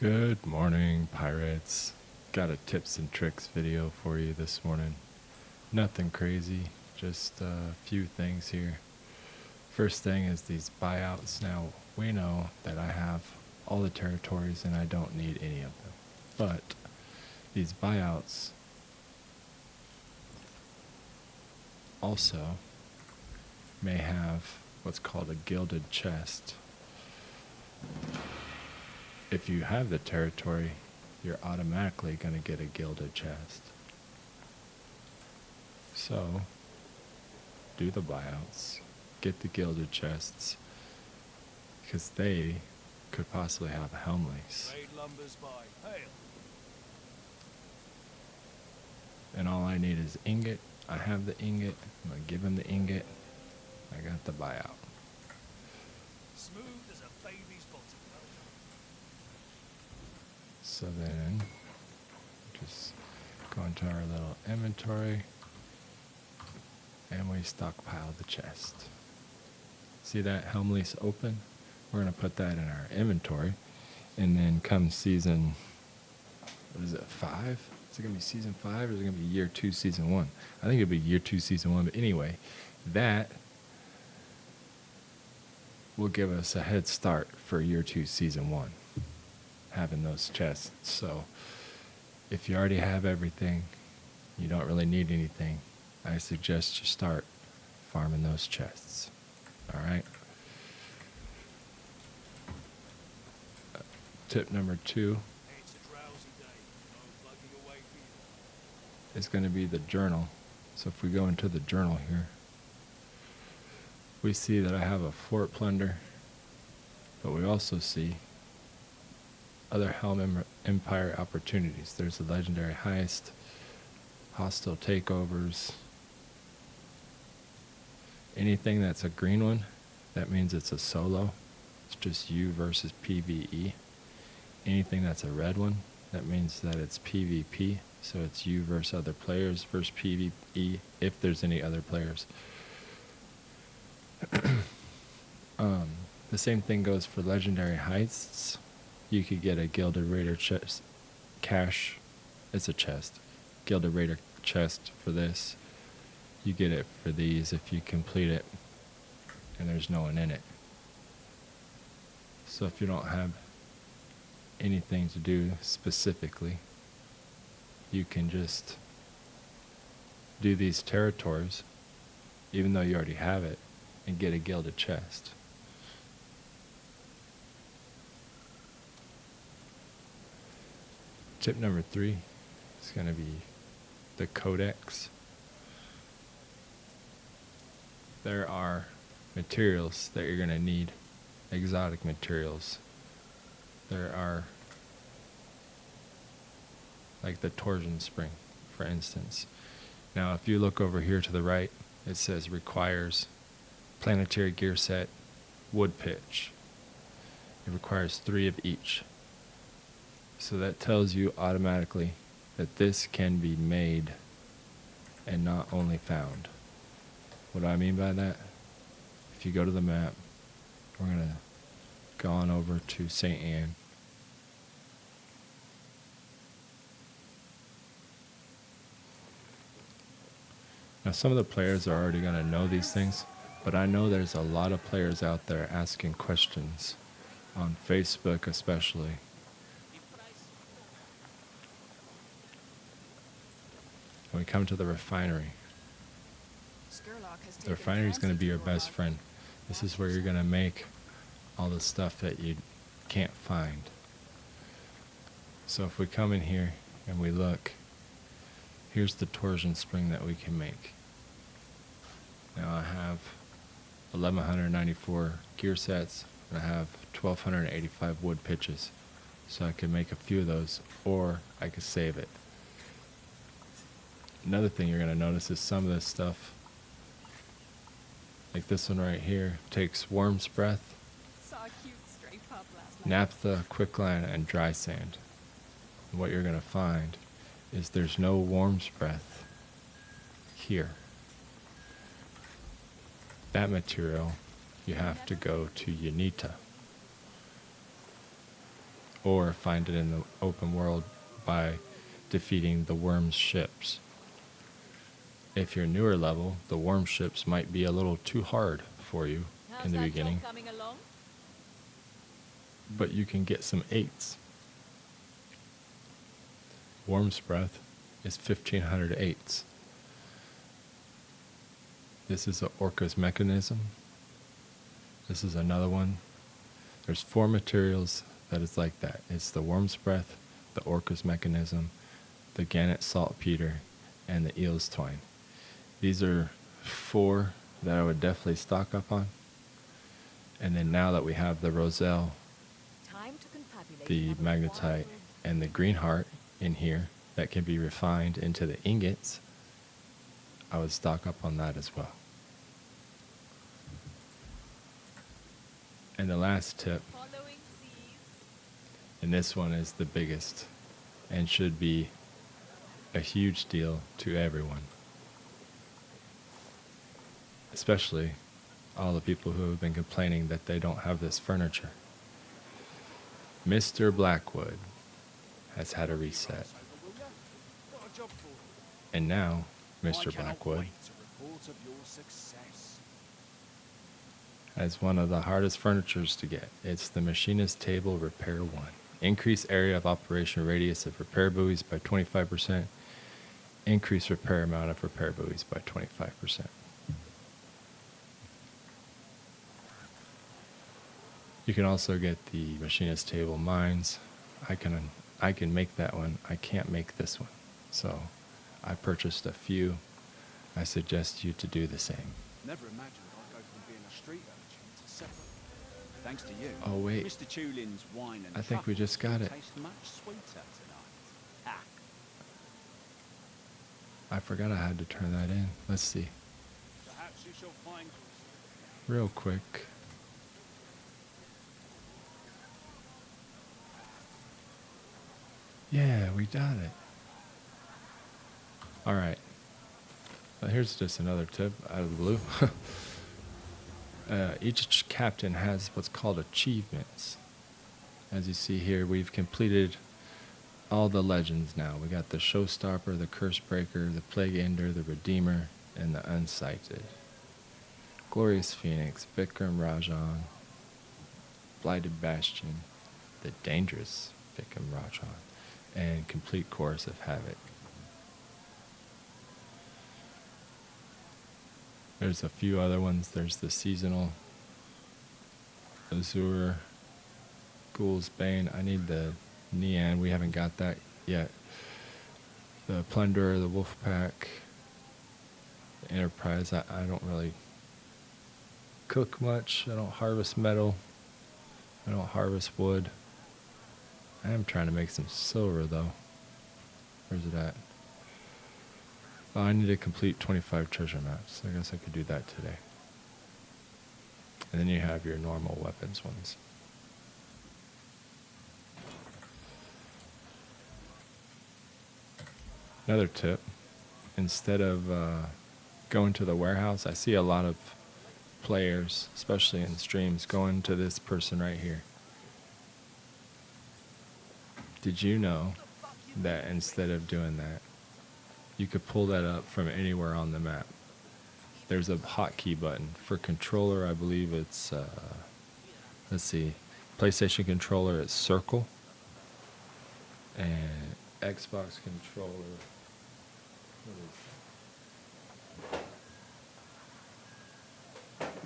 Good morning, pirates. Got a tips and tricks video for you this morning. Nothing crazy, just a few things here. First thing is these buyouts. Now, we know that I have all the territories and I don't need any of them. But these buyouts also may have what's called a Gilded Chest. If you have the territory, you're automatically going to get a Gilded Chest. So, do the buyouts, get the Gilded Chests, because they could possibly have a Helm lease. And all I need is ingot. I have the ingot. I'm going to give him the ingot. I got the buyout. Smooth as a baby's bottom. So then, just go into our little inventory, and we stockpile the chest. See that Helm lease open? We're going to put that in our inventory, and then come season, what is it, 5? Is it going to be season 5, or is it going to be year 2, season 1? I think it'll be year 2, season 1, but anyway, that will give us a head start for year 2, season 1. Having those chests. So if you already have everything, you don't really need anything, I suggest you start farming those chests. All right. Tip number 2 is going to be the journal. So if we go into the journal here, we see that I have a fort plunder, but we also see other Helm Empire opportunities. There's a legendary heist, hostile takeovers. Anything that's a green one, that means it's a solo. It's just you versus PvE. Anything that's a red one, that means that it's PvP. So it's you versus other players versus PvE, if there's any other players. The same thing goes for legendary heists. You could get a Gilded Raider chest, cache, it's a chest, Gilded Raider chest for this. You get it for these if you complete it and there's no one in it. So if you don't have anything to do specifically, you can just do these territories, even though you already have it, and get a Gilded Chest. Tip number 3 is going to be the Codex. There are materials that you're going to need, exotic materials. There are, like the torsion spring, for instance. Now, if you look over here to the right, it says requires planetary gear set, wood pitch. It requires 3 of each. So that tells you automatically that this can be made and not only found. What do I mean by that? If you go to the map, we're going to go on over to St. Anne. Now some of the players are already going to know these things, but I know there's a lot of players out there asking questions, on Facebook especially. When we come to the refinery, the refinery is going to be your best friend. This is where you're going to make all the stuff that you can't find. So if we come in here and we look, here's the torsion spring that we can make. Now I have 1194 gear sets and I have 1285 wood pitches. So I could make a few of those, or I could save it. Another thing you're going to notice is some of this stuff, like this one right here, takes worm's breath, naphtha, quicklime, and dry sand. And what you're going to find is there's no worm's breath here. That material, you have to go to Unita. or find it in the open world by defeating the worm's ships. If you're newer level, the worm ships might be a little too hard for you in the beginning, coming along? but you can get some 8s. Worm's Breath is 1500 8s. This is an Orca's mechanism. This is another one. There's 4 materials that is like that. It's the Worm's Breath, the Orca's mechanism, the gannet saltpeter, and the eel's twine. These are 4 that I would definitely stock up on. And then now that we have the roselle, Time to confabulate the another magnetite, wild- and the green heart in here that can be refined into the ingots, I would stock up on that as well. And the last tip, Following seas. and this one is the biggest and should be a huge deal to everyone, especially all the people who have been complaining that they don't have this furniture. Mr. Blackwood has had a reset, Got a job for you. and now I Mr. cannot Blackwood wait to report of your success. has one of the hardest furnitures to get. It's the Machinist Table Repair 1. Increase area of operation radius of repair buoys by 25%. Increase repair amount of repair buoys by 25%. You can also get the Machinist Table Mines. I can make that one. I can't make this one. So I purchased a few. I suggest you to do the same. Never imagined I'd go from being a street urchin to separate. Thanks to you. Oh, wait. Mr. Tulin's wine and I think we just got it. taste much sweeter tonight. Ah, I forgot I had to turn that in. Let's see. perhaps you shall find Real quick. Yeah, we got it. All right. Here's just another tip out of the blue. Each captain has what's called achievements. As you see here, we've completed all the legends now. We got the Showstopper, the Cursebreaker, the Plague Ender, the Redeemer, and the Unsighted. Glorious Phoenix, Vikram Rajan, Blighted Bastion, the Dangerous Vikram Rajan, and Complete Course of Havoc. There's a few other ones. There's the Seasonal, Azure, Ghoul's Bane. I need the Nean. We haven't got that yet. The Plunderer, the Wolfpack, the Enterprise. I don't really cook much. I don't harvest metal. I don't harvest wood. I am trying to make some silver though. Where's it at? Oh, I need to complete 25 treasure maps. I guess I could do that today. And then you have your normal weapons ones. Another tip, instead of going to the warehouse, I see a lot of players, especially in streams, going to this person right here. Did you know that instead of doing that, you could pull that up from anywhere on the map? There's a hotkey button. For controller, I believe it's, let's see, PlayStation controller, it's circle. And Xbox controller, what is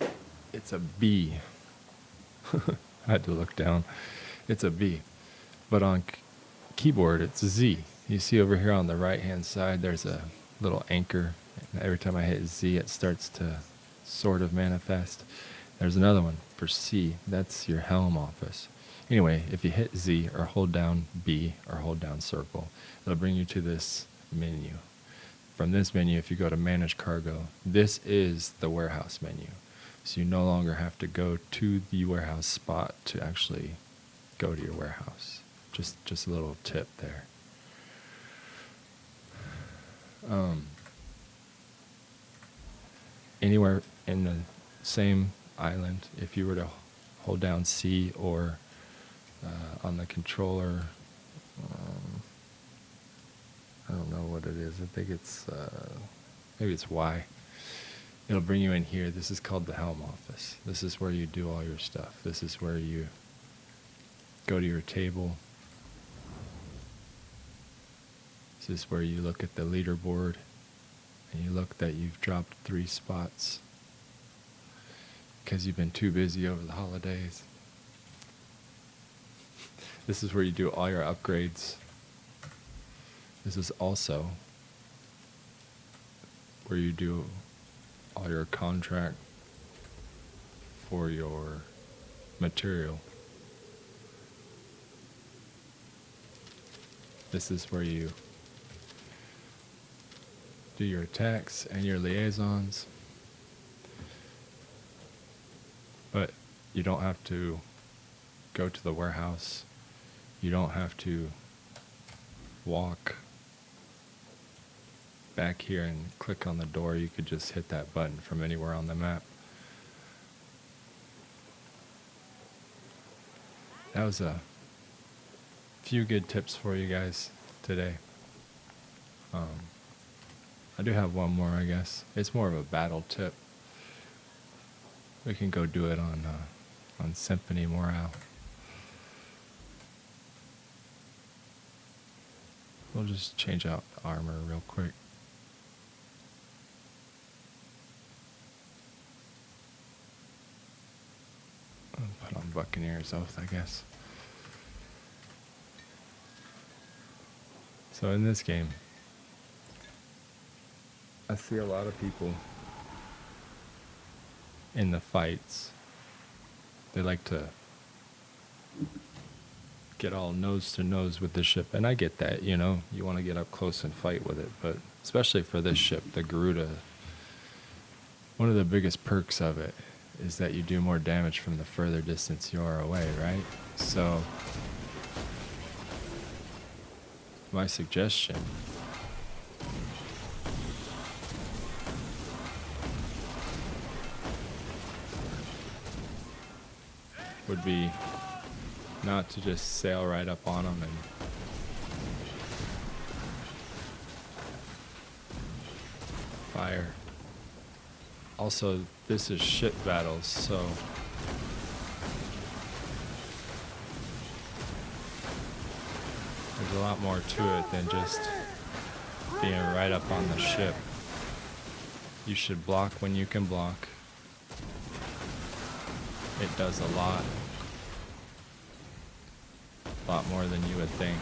that? It's a B. I had to look down. It's a B. But on keyboard, it's Z. You see over here on the right-hand side, there's a little anchor. And every time I hit Z, it starts to sort of manifest. There's another one for C. That's your Helm Office. Anyway, if you hit Z or hold down B or hold down circle, it'll bring you to this menu. From this menu, if you go to Manage Cargo, this is the warehouse menu. So you no longer have to go to the warehouse spot to actually go to your warehouse. Just a little tip there. Anywhere in the same island, if you were to hold down C or on the controller. I don't know what it is. I think it's maybe it's Y. It'll bring you in here. This is called the Helm Office. This is where you do all your stuff. This is where you go to your table. This is where you look at the leaderboard and you look that you've dropped 3 spots because you've been too busy over the holidays. This is where you do all your upgrades. This is also where you do all your contract for your material. This is where you do your attacks and your liaisons. But you don't have to go to the warehouse. You don't have to walk back here and click on the door. You could just hit that button from anywhere on the map. That was a few good tips for you guys today. I do have one more, I guess. It's more of a battle tip. We can go do it on Symphony Morale. We'll just change out the armor real quick. I'll put on Buccaneer's Oath, I guess. So in this game, I see a lot of people in the fights. They like to get all nose to nose with the ship, and I get that, you know, you want to get up close and fight with it, but especially for this ship, the Garuda, one of the biggest perks of it is that you do more damage from the further distance you are away, right? So my suggestion would be not to just sail right up on them and fire. Also, this is ship battles, so there's a lot more to it than just being right up on the ship. You should block when you can block. It does a lot more than you would think.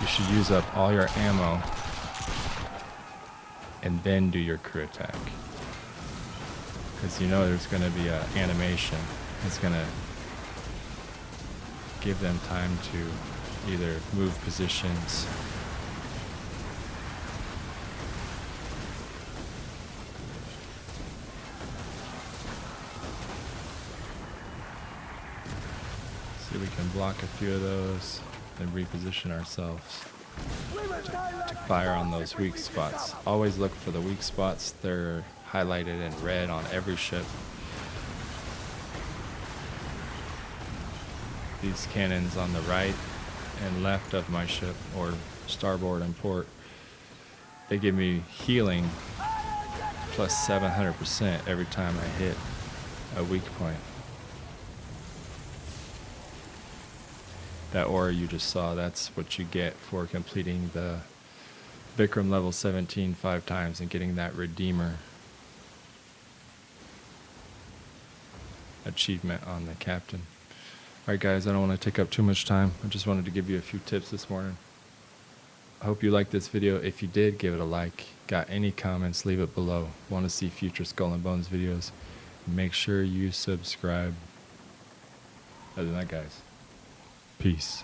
You should use up all your ammo and then do your crew attack. Because you know there's going to be an animation. It's going to give them time to either move positions, see, we can block a few of those and reposition ourselves to fire on those weak spots. Always look for the weak spots. They're highlighted in red on every ship. These cannons on the right and left of my ship, or starboard and port, they give me healing plus 700% every time I hit a weak point. That aura you just saw, that's what you get for completing the Vikram level 17 5 times and getting that Redeemer achievement on the captain. Alright guys, I don't want to take up too much time. I just wanted to give you a few tips this morning. I hope you liked this video. If you did, give it a like. Got any comments, leave it below. Want to see future Skull and Bones videos? Make sure you subscribe. Other than that, guys, peace.